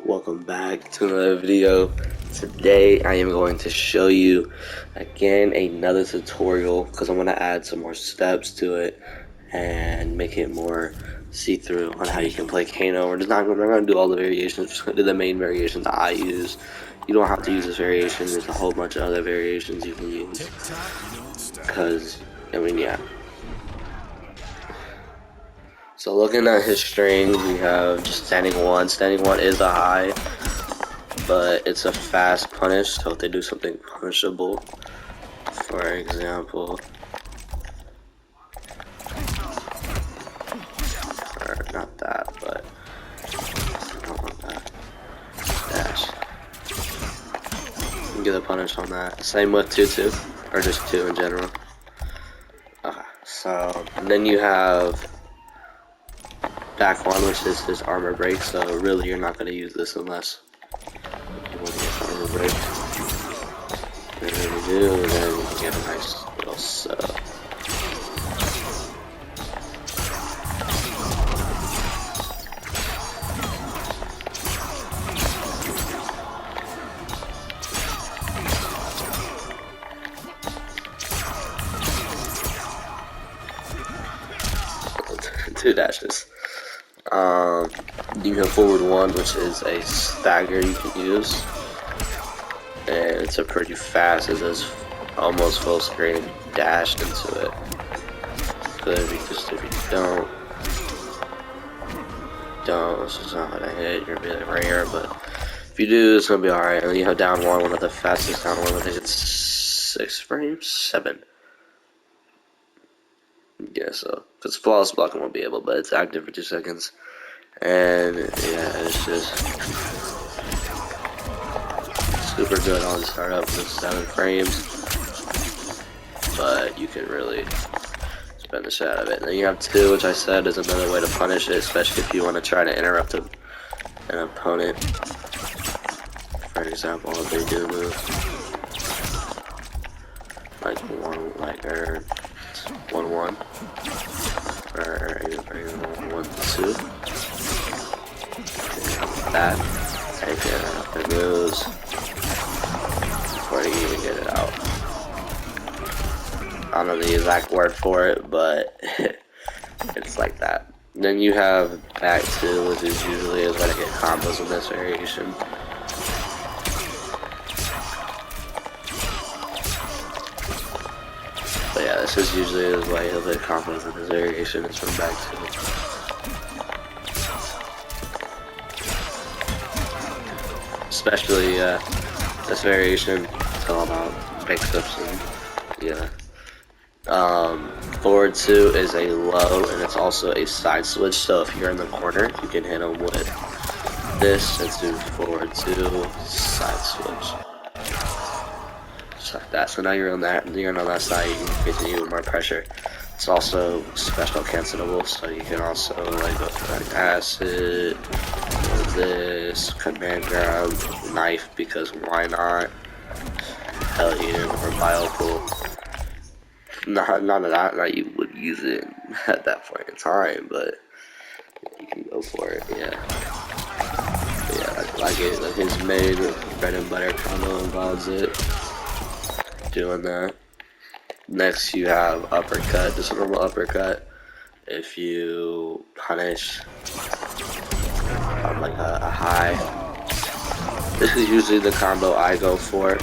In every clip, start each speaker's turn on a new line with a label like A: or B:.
A: Welcome back to another video. Today I am going to show you again another tutorial because I'm going to add some more steps to it and make it more see-through on how you can play Kano. We're not going to do all the variations, we're just going to do the main variations that I use. You don't have to use this variation, there's a whole bunch of other variations you can use because, yeah. So looking at his strings, we have just standing one. Standing one is a high, but it's a fast punish, so if they do something punishable, for example, or not that, but I don't want that, dash. You can get a punish on that. Same with 2-2, or just 2 in general. Okay, so, and then you have back one, which is his armor break, so really you're not going to use this unless you want to get armor break. And then you do, and then you can get a nice little sub. Two dashes. You have forward one, which is a stagger you can use, and it's a pretty fast. It does almost full screen dashed into it. Good, because if you don't, this is not gonna hit. You're gonna be like right here, but if you do, it's gonna be alright. And then you have down one of the fastest down one. I think it's 6 frames, 7. Yeah, so because flawless blocking won't be able, but it's active for 2 seconds. And yeah, it's just super good on startup with 7 frames, but you can really spend the shit out of it. And then you have 2, which I said is another way to punish it, especially if you want to try to interrupt an opponent. For example, if they do move like 1-1, or even 1-2. That and get the moves before you even get it out. I don't know the exact word for it, but it's like that. Then you have back 2, which is usually is when I get combos in this variation. But yeah, this is usually the way he'll hit combos in this variation is from back 2. Especially this variation, it's all about mix-ups and yeah. Forward 2 is a low, and it's also a side switch. So if you're in the corner, you can hit him with this and do forward 2 side switch, just like that. So now you're on that side. You can continue with more pressure. It's also special cancelable, so you can also like go for like acid, or this command grab, knife, because why not? Hell yeah, or biopool. None of that you would use it at that point in time, but you can go for it. Yeah, but yeah, like it, like his main bread and butter combo involves it. Doing that. Next you have uppercut, just a normal uppercut. If you punish on like a high, this is usually the combo I go for.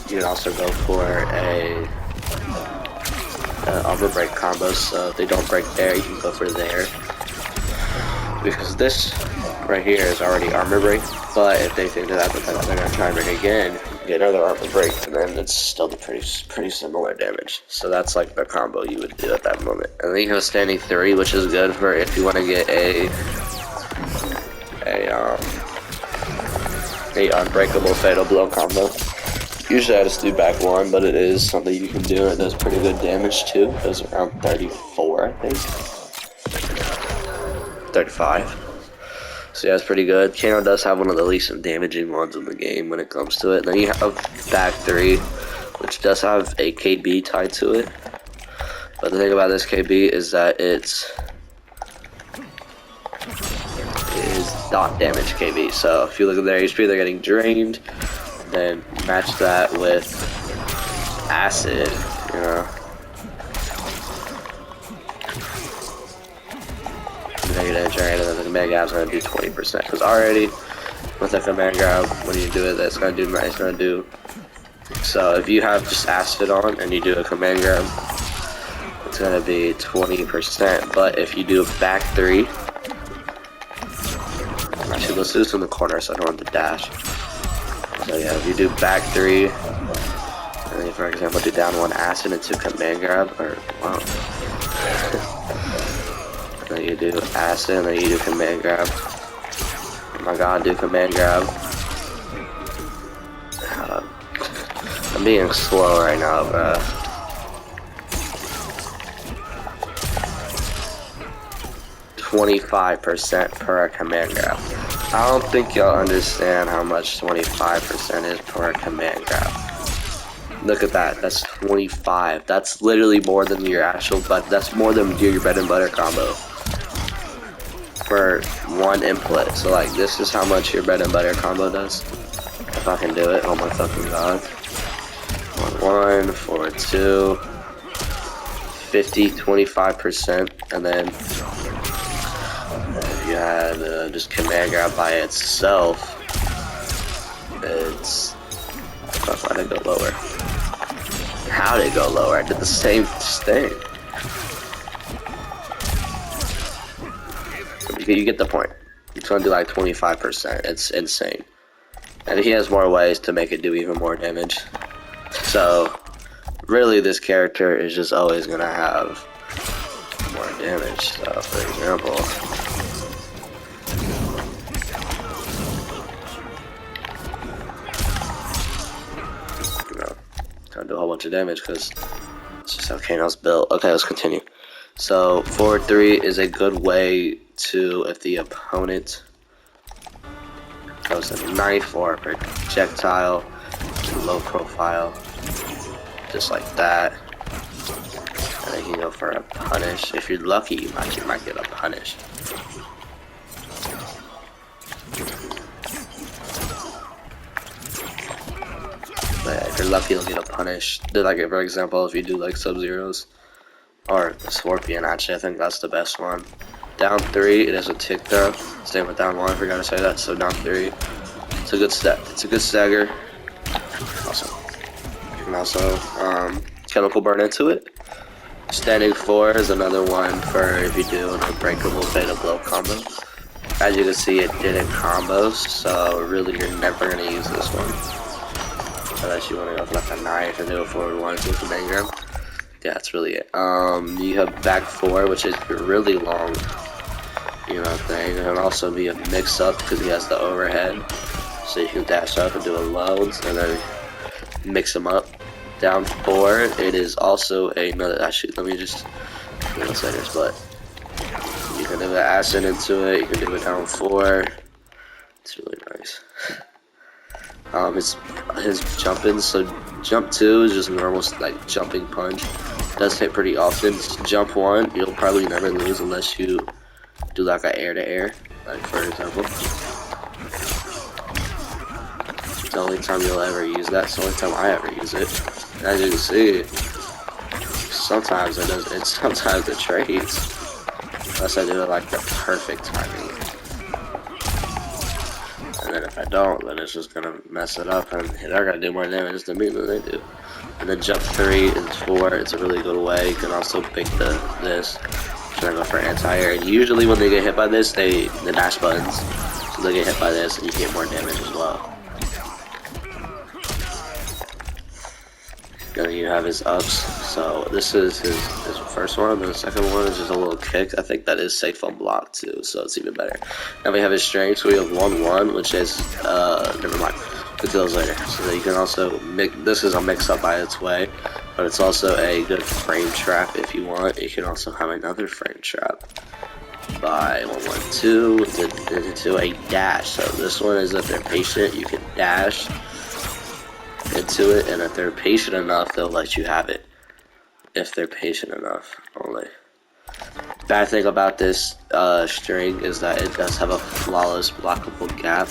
A: You can also go for a armor break combo, so if they don't break there, you can go for there. Because this right here is already armor break, but if they think that they're gonna try and break again, get another armor break, and then it's still pretty similar damage. So that's like the combo you would do at that moment. And then you have standing 3, which is good for if you want to get a unbreakable fatal blow combo. Usually I just do back 1, but it is something you can do. It does pretty good damage too. It does around 34, I think. 35. So yeah, it's pretty good. Kano does have one of the least damaging ones in the game when it comes to it. Then you have back 3, which does have a KB tied to it. But the thing about this KB is that it is dot damage KB. So if you look at their HP, they're getting drained. Then match that with acid, you know. Negative drain, and then the command grab's gonna do 20%. Because already with the command grab, when you do it, that's gonna do. It's gonna do. So if you have just acid on and you do a command grab, it's gonna be 20%. But if you do a back 3, actually let's do this in the corner so I don't have to dash. So yeah, if you do back 3, and then for example do down 1 acid into command grab, or wow. And then you do acid, and then you do command grab. Oh my god, do command grab. I'm being slow right now, bruh. $25% per command grab. I don't think y'all understand how much 25% is per command grab. Look at that. That's 25. That's literally more than your actual, but that's more than your bread and butter combo for 1 input. So like, this is how much your bread and butter combo does. If I can do it, oh my fucking god. 1, 4, 2, 50, 25%, and then if you had just command grab by itself, it's, why did it go lower? How did it go lower? I did the same thing. You get the point. It's gonna do like 25%. It's insane. And he has more ways to make it do even more damage. So, really, this character is just always gonna have more damage. So, for example, you know, gonna do a whole bunch of damage because it's just how Kano's built. Okay, let's continue. So, forward 3 is a good way to, if the opponent goes a knife or a projectile, low profile, just like that. And then you can go for a punish. If you're lucky, you might get a punish. But yeah, if you're lucky, you'll get a punish. Like, for example, if you do like Sub-Zeros or Scorpion, actually, I think that's the best one. Down 3, it is a tick throw. Same with down 1, I forgot to say that. So down 3, it's a good step. It's a good stagger. Awesome. You can also chemical burn into it. Standing 4 is another one for if you do an unbreakable fatal blow combo. As you can see, it didn't combo, so really you're never gonna use this one unless you want to go for like a knife and do a forward 1 with the bang grab. Yeah, that's really it. You have back 4, which is really long, you know, thing, and also be a mix up because he has the overhead, so you can dash up and do a loads and then mix them up. Down 4, it is also another. Actually, let me just say this, but you can do an acid into it. You can do it down 4. It's really nice. His jumping. So jump 2 is just normal like jumping punch. Does hit pretty often. Jump 1, you'll probably never lose unless you do like an air to air, like for example. It's the only time you'll ever use that. It's the only time I ever use it. And as you can see, sometimes it does. Sometimes it trades. Unless I do it like the perfect timing. And then if I don't, then it's just gonna mess it up, and they're gonna do more damage to me than they do. And then jump 3 is 4. It's a really good way. You can also pick this. Try to go for anti-air. And usually when they get hit by this, the dash buttons, so they get hit by this, and you get more damage as well. And then you have his ups. So this is his first one. The second one is just a little kick. I think that is safe on block too, so it's even better. Now we have his strength. So we have 1-1, which is never mind. Get to those later. So you can also this is a mix up by its way, but it's also a good frame trap if you want. You can also have another frame trap by 1-1-2 to a dash. So this one is if they're patient, you can dash into it, and if they're patient enough, they'll let you have it. If they're patient enough, only. Bad thing about this string is that it does have a flawless blockable gap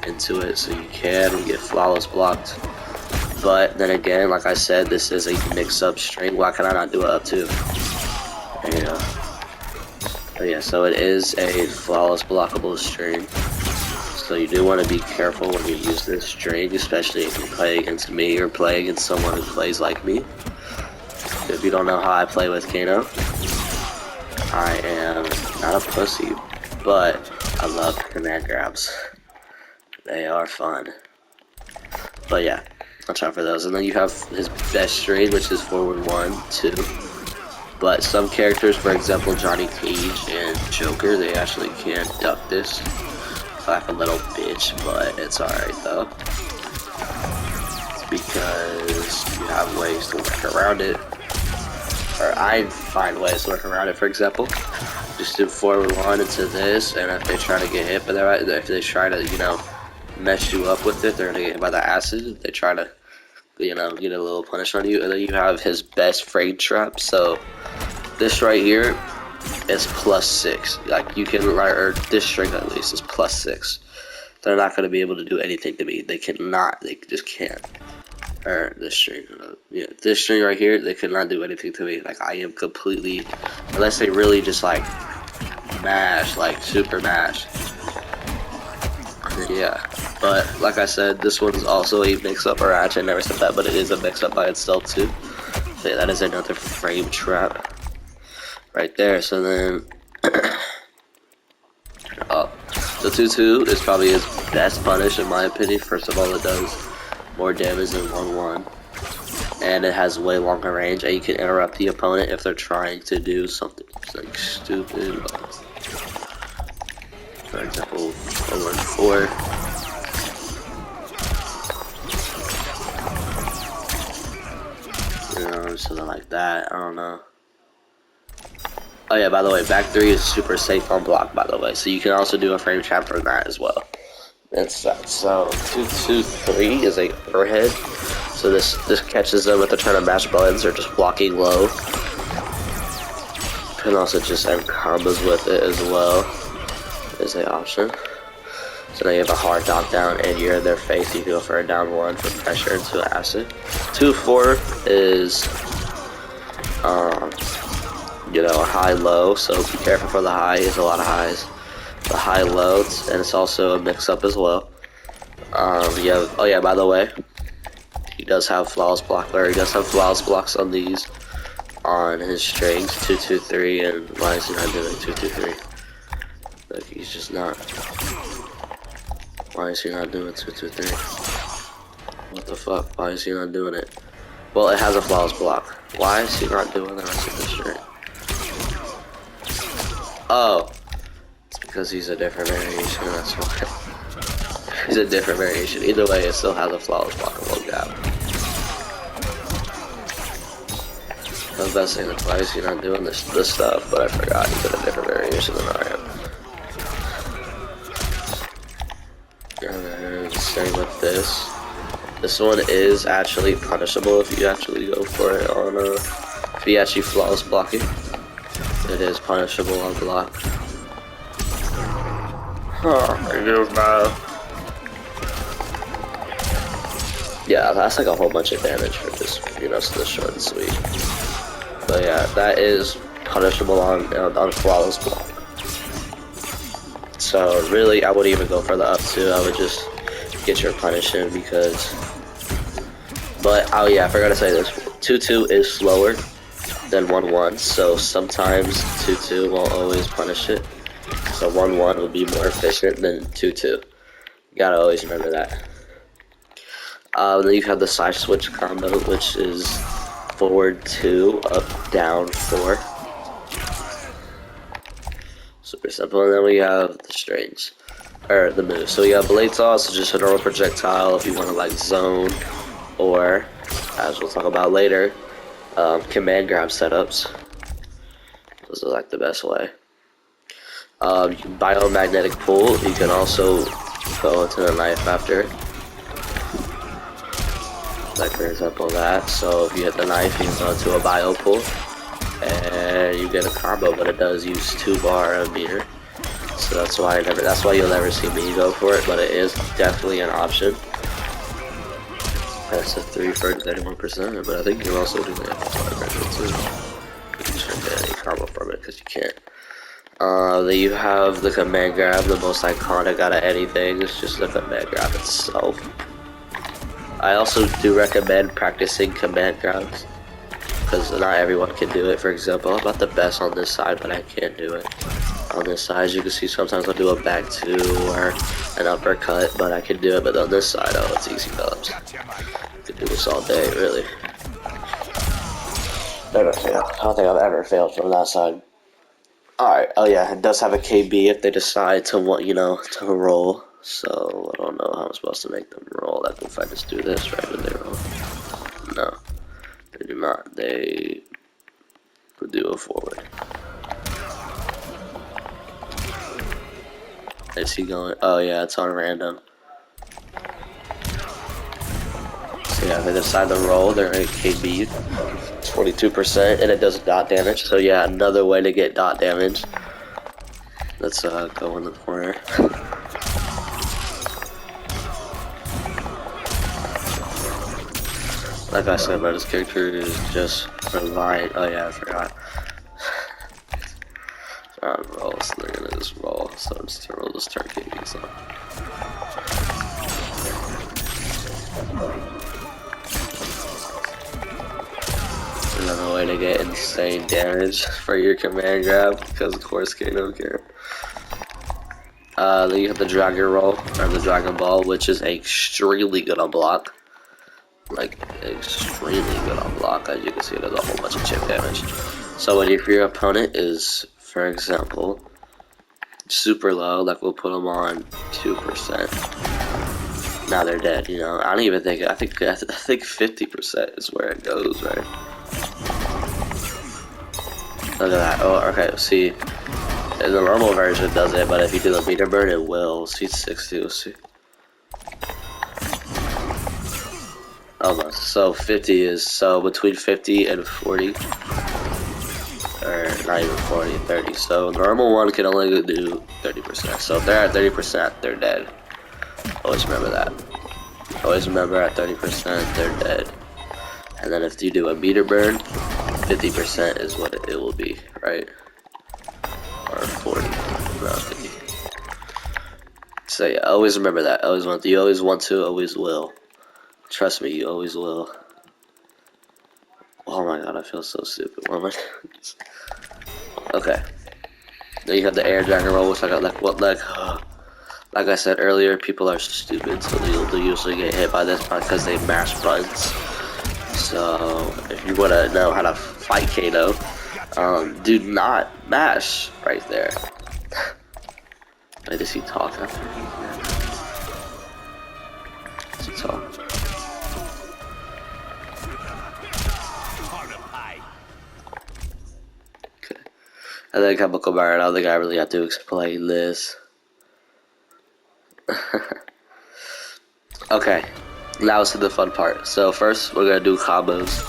A: into it, so you can get flawless blocked. But then again, like I said, this is a mix-up string. Why can I not do it up two? There you go. But yeah, so it is a flawless blockable string. So you do want to be careful when you use this string, especially if you play against me or play against someone who plays like me. If you don't know how I play with Kano, I am not a pussy, but I love command grabs. They are fun. But yeah, watch out for those. And then you have his best string, which is forward 1, 2. But some characters, for example, Johnny Cage and Joker, they actually can't duck this. Like a little bitch, but it's alright though. Because you have ways to work around it. Or I find ways to work around it. For example, just do forward 1 into this, and if they try to get hit by that, if they try to, you know, mess you up with it, they're gonna get hit by the acid. They try to, you know, get a little punish on you, and then you have his best frame trap. So this right here is +6. Like you can, or this string at least is +6. They're not gonna be able to do anything to me. They cannot. They just can't. Or this string, yeah, this string right here, they could not do anything to me. Like I am completely, unless they really just like mash, like super mash. Yeah, but like I said, this one's also a mix-up, or actually I never said that, but it is a mix-up by itself too. So yeah, that is another frame trap right there. So then, the 2-2 is probably his best punish in my opinion. First of all, it does more damage than 1-1, and it has way longer range, and you can interrupt the opponent if they're trying to do something like stupid. For example, 1-4. You know, something like that. I don't know. Oh yeah, by the way, back 3 is super safe on block, by the way, so you can also do a frame trap for that as well. That's that. So 2-2-3 is a overhead. So this catches them if they're trying to mash buttons or just blocking low. You can also just end combos with it as well. Is an option. So now you have a hard knockdown and you're in their face. You can go for a down 1 for pressure into acid. 2-4 is you know, a high low. So be careful for the high. There's a lot of highs. The high loads, and it's also a mix-up as well. Yeah. Oh yeah. By the way, he does have flawless block, or he does have flawless blocks on these, on his strings 2-2-3, and why is he not doing 2-2-3? Like he's just not. Why is he not doing 2-2-3? What the fuck? Why is he not doing it? Well, it has a flawless block. Why is he not doing the rest of the string? Oh. Because he's a different variation, that's why. He's a different variation. Either way, it still has a flawless blockable gap. I was about to say, why is he not doing this stuff, but I forgot he's in a different variation than I am. And then same with this. This one is actually punishable if you actually go for it on if you actually flawless blocking. It is punishable on block. Yeah, that's like a whole bunch of damage for just, you know, so short and sweet. But yeah, that is punishable on flawless block. So really, I wouldn't even go for the up 2. I would just get your punish in because. But oh yeah, I forgot to say this. 2-2 is slower than 1-1, so sometimes 2-2 won't always punish it. So 1-1 will be more efficient than 2-2. You gotta always remember that. Then you have the side switch combo, which is forward 2, up, down 4. Super simple. And then we have the strings, or the moves. So we got blade toss, just a normal projectile if you want to like zone, or as we'll talk about later, command grab setups. Those are like the best way. You can biomagnetic pull. You can also go into the knife after. Like for example that. So if you hit the knife, you can go into a bio pull. and you get a combo, but it does use 2 bar a meter. So that's why you'll never see me go for it, but it is definitely an option. That's a 3 for 31%, but I think you're also doing the amplifier version too. You shouldn't get any combo from it because you can't. Then you have the command grab, the most iconic out of anything. It's just the command grab itself. I also do recommend practicing command grabs because not everyone can do it. For example, I'm not the best on this side, but I can do it. On this side, as you can see, sometimes I'll do a back 2 or an uppercut, but I can do it. But on this side, oh, it's easy dubs. You can do this all day, really. Never fail. I don't think I've ever failed from that side. Alright, oh yeah, it does have a KB if they decide to want, to roll. So, I don't know how I'm supposed to make them roll. Like, if I just do this, right, do they roll? No, they do not. They would do a forward. Is he going? Oh yeah, it's on random. So yeah, if they decide to roll, they're in KB. 42%, and it does dot damage. So yeah, another way to get dot damage. Let's go in the corner. Like I said, but his character is just relying. Oh yeah, I forgot. Roll, so they're gonna just roll. So I'm just gonna just turn KBs on. Another way to get insane damage for your command grab, because of course Kano can. Then you have the dragon roll, or the dragon ball, which is extremely good on block. Like, extremely good on block. As you can see, there's a whole bunch of chip damage. So if your opponent is, for example, super low, like we'll put them on 2%. Now they're dead, I don't even think, I think 50% is where it goes, right? Look at that. Oh, okay, see, the normal version does it, but if you do the meter burn, it will. See, 60, let's see. Almost. So 50 is, so between 50 and 40, or not even 40, 30. So normal one can only do 30%. So if they're at 30%, they're dead. Always remember that. Always remember at 30%, they're dead. And then if you do a meter burn, 50% is what it will be, right? Or 40, no, 50. So yeah, always remember that. You always want to, always will. Trust me, you always will. Oh my god, I feel so stupid. What am I doing? Okay. Then you have the air dragon roll, which like I said earlier, people are stupid, so they'll usually get hit by this because they mash buttons. So if you want to know how to fight Kano, do not mash right there. Wait, does he talk after? Does he talk? Okay. I think Chemical Burn, I don't think I really have to explain this. Okay, now it's to the fun part. So first, we're gonna do combos.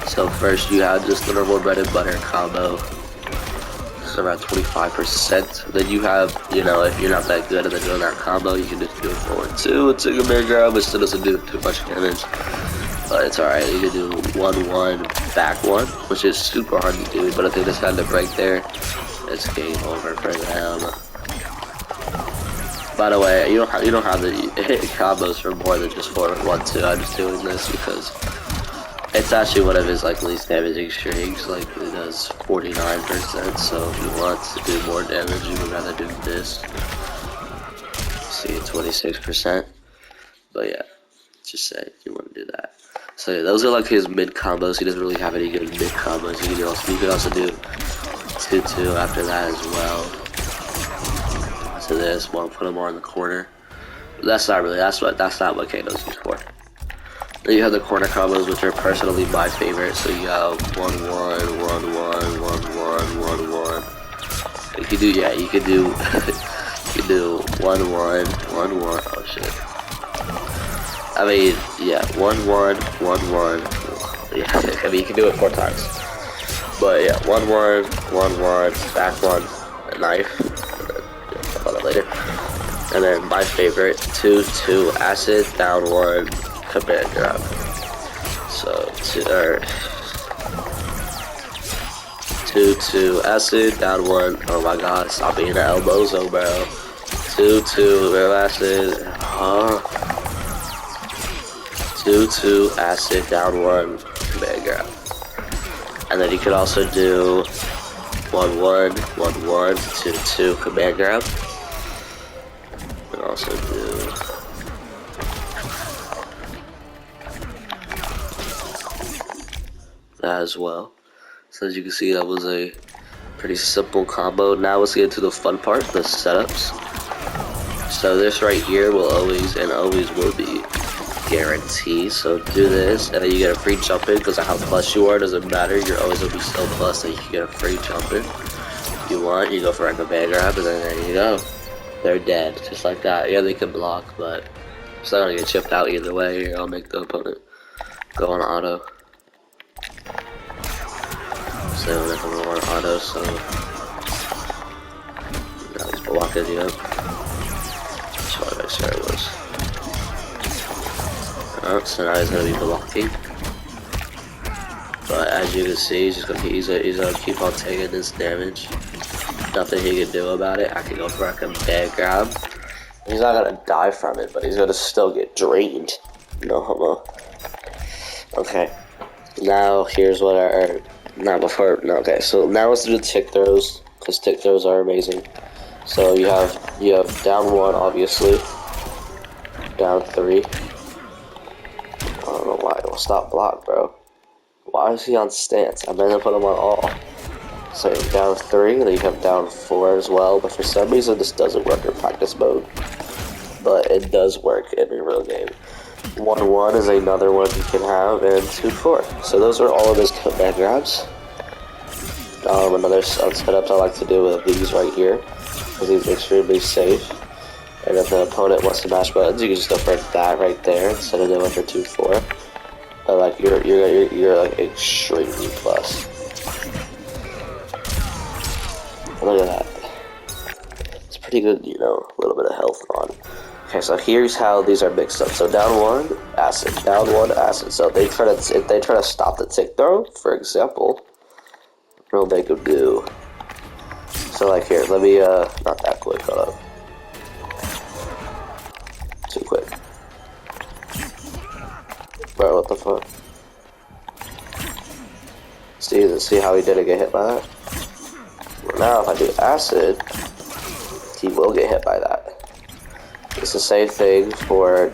A: So first, you have just the normal bread and butter combo. It's around 25%. Then you have, if you're not that good at doing that combo, you can just do it forward 2. It's a command grab, but still doesn't do too much damage. But it's alright. You can do 1-1 back 1, which is super hard to do. But if they decide to break there, it's game over for them. By the way, you don't have to hit combos for more than just 4-1-2. I'm just doing this because it's actually one of his least damaging strings. Like it does 49%. So if you want to do more damage, you would rather do this. See, 26%. But yeah, just say you want to do that. So yeah, those are like his mid combos. He doesn't really have any good mid combos. You can also do 2-2 after that as well. To this, want to put him more in the corner. But that's not not what Kano's used for. Then you have the corner combos, which are personally my favorite. So you have 1-1, 1-1, 1-1, 1-1. You could do 1-1, 1-1. Oh shit. I mean, yeah, 1-1, 1-1. Yeah, I mean you can do it 4 times. But yeah, 1-1, 1-1, back 1, a knife. Talk about that later. And then my favorite, 2-2 acid, down 1, command grab. So 2-2 acid, down 1. Oh my god, stop being an elbozo, bro. 2-2 real acid. 2-2 acid, down 1, command grab. And then you could also do 1-1, 1-1, 2-2 command grab. You can also do that as well. So as you can see, that was a pretty simple combo. Now let's get to the fun part, the setups. So this right here will always will be guaranteed. So do this, and then you get a free jump in because of how plus you are. Doesn't matter. You're always gonna be so plus that you can get a free jump in. If you want, you go for a command grab, and then there you go. They're dead, just like that. Yeah, they can block, but it's not gonna get chipped out either way. Here, I'll make the opponent go on auto. So I'm gonna go on auto. So now he's blocking you up. Just want to make sure it was. So now he's gonna be blocking, but as you can see, he's gonna keep on taking this damage. Nothing he can do about it. I can go for a command grab. He's not gonna die from it, but he's gonna still get drained. No homo. Okay. Now here's what okay. So now let's do the tick throws, because tick throws are amazing. So you have down 1, obviously. Down 3. I don't know why. Well, stop block, bro. Why is he on stance? I meant to put him on all. So down 3, then you have down 4 as well. But for some reason, this doesn't work in practice mode. But it does work in a real game. 1-1 is another one you can have, and 2-4. So those are all of his command grabs. Another setups I like to do with these right here, because he's extremely safe. And if the opponent wants to mash buttons, you can just go for that right there instead of doing for 2-4. But like you're like extremely plus. Look at that. It's pretty good, you know, a little bit of health on. Okay, so here's how these are mixed up. So down 1, acid. Down 1, acid. So if they try to stop the tick throw, for example, what they could do. So like here, let me not that quick, hold up. Too quick. Bro, what the fuck? See how he didn't get hit by that? Well, now if I do acid, he will get hit by that. It's the same thing for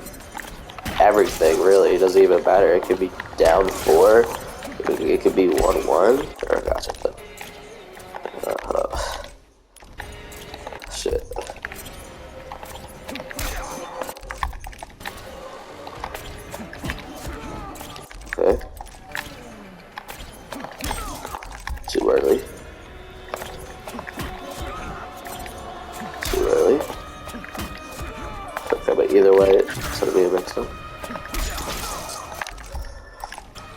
A: everything, really. It doesn't even matter. It could be down 4. It could be 1-1. Or gotcha. Hold up. Shit. Okay. Too early. Too early. Okay, but either way, it's gonna be a mix-up.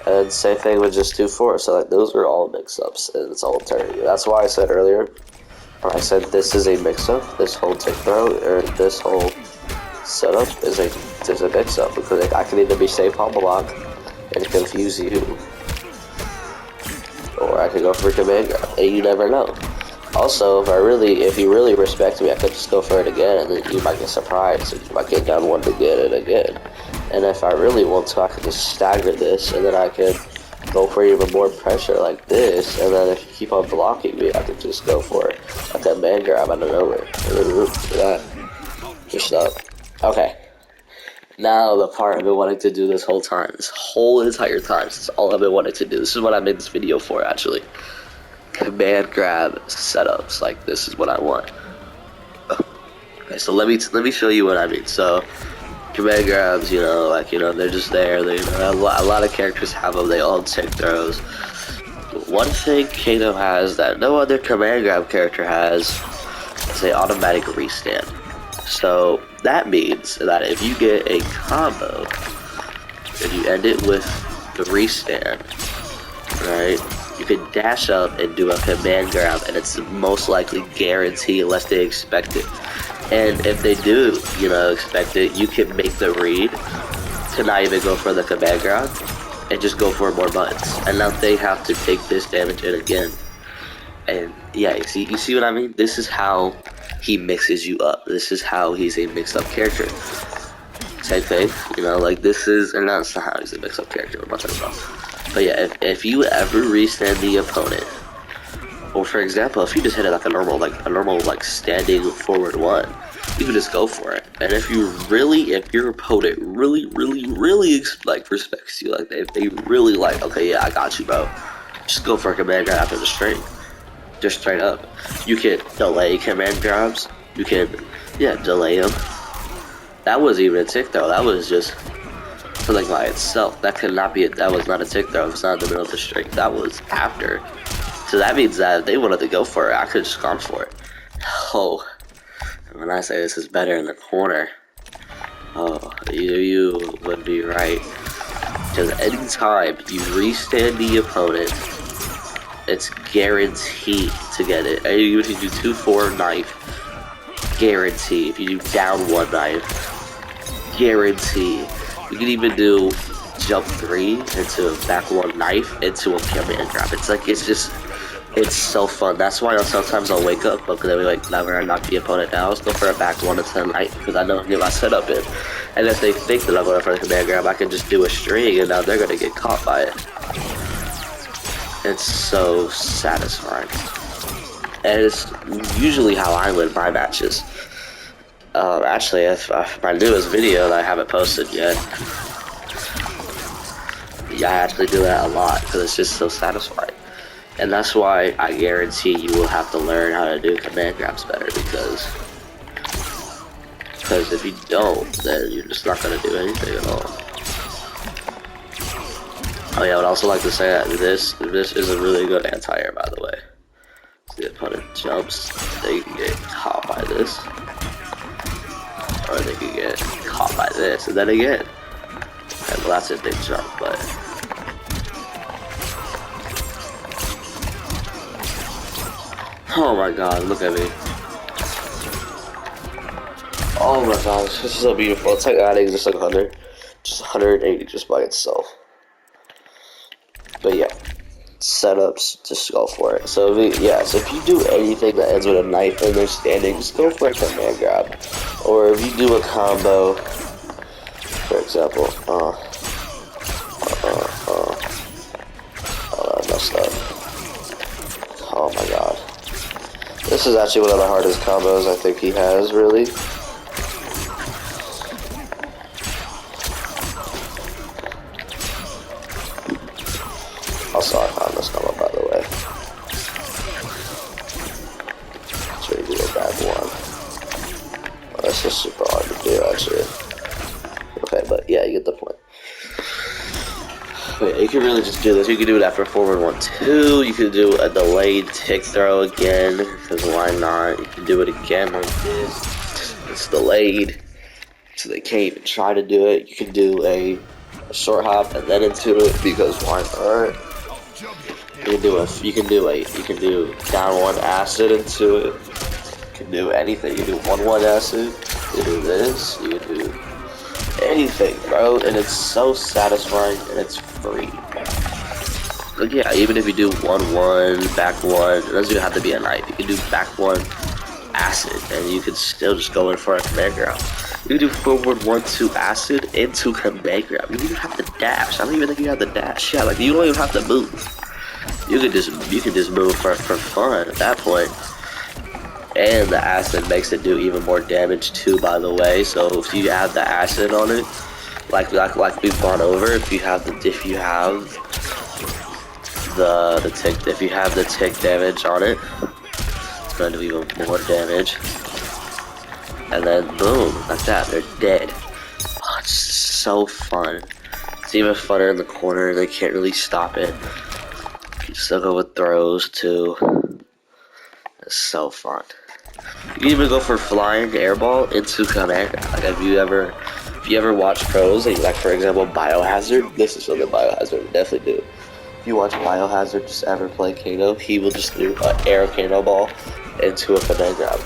A: And same thing with just 2-4. So like, those are all mix-ups, and it's all eternity. That's why I said earlier, when I said this is a mix-up, this whole tick throw, or this whole setup is a mix-up, because like, I can either be safe on block and confuse you, or I could go for a command grab, and you never know. Also, if you really respect me, I could just go for it again, and then you might get surprised, and you might get down 1 again and again. And if I really want to, I could just stagger this, and then I could go for even more pressure like this, and then if you keep on blocking me, I could just go for it. Like that man grab out of nowhere. Look at that. Just up. Okay. Now the part I've been wanting to do this whole time. This whole entire time. This is all I've been wanting to do. This is what I made this video for, actually. Command grab setups. Like, this is what I want. Okay, so let me show you what I mean. So, command grabs, you know, like, you know, they're just there. They, a lot of characters have them. They all take throws. One thing Kano has that no other command grab character has is an automatic restand. So that means that if you get a combo and you end it with the restand, right? You can dash up and do a command grab, and it's most likely guaranteed unless they expect it. And if they do, you know, expect it, you can make the read to not even go for the command grab and just go for more buttons. And now they have to take this damage in again. And yeah, you see what I mean? This is how he mixes you up. This is how he's a mixed up character. Same thing, you know, like this is, and that's not how he's a mixed up character. What am I talking about? But yeah, if you ever restand the opponent, or for example, if you just hit it like a normal standing forward one, you can just go for it. And if your opponent really like respects you, like they really like, okay, yeah, I got you, bro. Just go for a command grab after the string. Just straight up. You can delay command grabs. You can, yeah, delay them. That wasn't even a tick throw. That was just something by itself. That could not be. That was not a tick throw. It's not in the middle of the string. That was after. So that means that if they wanted to go for it, I could have just gone for it. Oh, when I say this is better in the corner, oh, you would be right. Because anytime you restand the opponent, it's guaranteed to get it. And even if you do 2-4 knife, guarantee. If you do down 1 knife, guarantee. You can even do jump 3 into a back 1 knife into a command grab. It's like, it's so fun. That's why sometimes I'll wake up because I'll be like, never I knock the opponent down. Let's go for a back 1 into knife because I know I get my setup in. And if they think that I'm going for a command grab, I can just do a string and now they're going to get caught by it. It's so satisfying. And it's usually how I win my matches. Actually, if my newest video that I haven't posted yet, yeah, I actually do that a lot because it's just so satisfying. And that's why I guarantee you will have to learn how to do command grabs better because if you don't, then you're just not going to do anything at all. Oh yeah, I would also like to say that this is a really good anti-air, by the way. So the opponent jumps, they can get caught by this. Or they can get caught by this, and then again. Okay, well that's if they jump, but... Oh my god, look at me. Oh my gosh, this is so beautiful. It's like adding just like 100. Just 180 just by itself. But yeah, setups, just go for it. So if you do anything that ends with a knife and they're standing, just go for a command grab. Or if you do a combo, for example, I messed up. Oh my god. This is actually one of the hardest combos I think he has, really. Also, I found this combo, by the way. So you do a bad one. Well, that's just super hard to do, actually. Okay, but yeah, you get the point. But yeah, you can really just do this. You can do it after forward 1-2. You can do a delayed tick throw again, because why not? You can do it again like this. It's delayed, so they can't even try to do it. You can do a short hop and then into it, because why not? You can do down 1 acid into it. You can do anything. You can do 1-1 acid. You can do this. You can do anything, bro. And it's so satisfying and it's free. But yeah, even if you do 1-1, back 1, it doesn't even have to be a knife. You can do back 1 acid, and you can still just go in for a command grab. You can do forward 1-2 acid into command grab. You don't even have to dash. I don't even think you have to dash. Yeah, like you don't even have to move. You can just move for fun at that point. And the acid makes it do even more damage too, by the way. So if you add the acid on it, like we've gone over, if you have the tick damage on it, it's going to do even more damage. And then boom, like that, they're dead. Oh, it's so fun. It's even funner in the corner. They can't really stop it. You still go with throws too. It's so fun. You can even go for flying airball into command. Like if you ever watch pros, and like for example Biohazard, this is something Biohazard would definitely do. you watch Biohazard just ever play Kano, he will just do an air Kano ball into a command grab.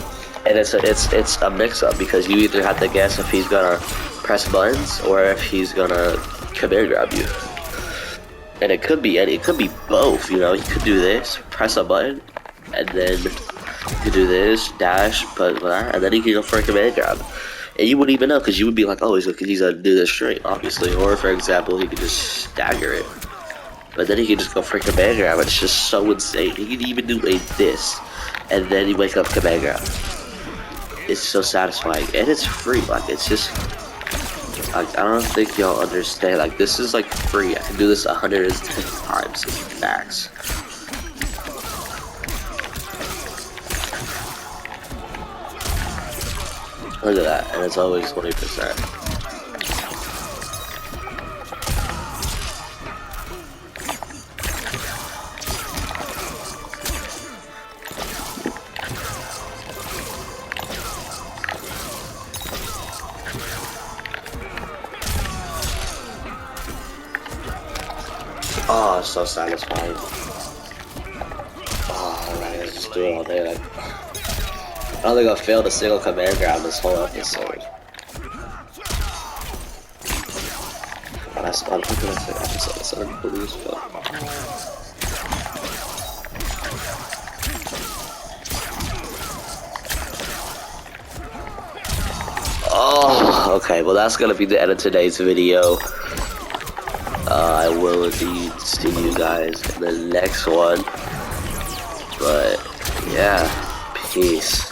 A: And it's a mix-up because you either have to guess if he's gonna press buttons or if he's gonna command grab you. And it could be both, you know. You could do this, press a button, and then you could do this, dash, and then he can go for a command grab. And you wouldn't even know because you would be like, oh, he's gonna do this straight, obviously. Or for example, he could just stagger it. But then he can just go for a command grab. It's just so insane. He can even do a this, and then he wake up command grab. It's so satisfying, and it's free. Like, it's just, like, I don't think y'all understand. Like, this is like free. I can do this 110 times max. Look at that, and it's always 20%. Oh, it's so satisfying. Oh, man, I just do it all day. Like, I don't think I failed a single command grab this whole episode. Oh, that's fun. How can I say episode? That's unbelievable. Oh, okay. Well, that's gonna be the end of today's video. I will indeed see you guys in the next one. But yeah, peace.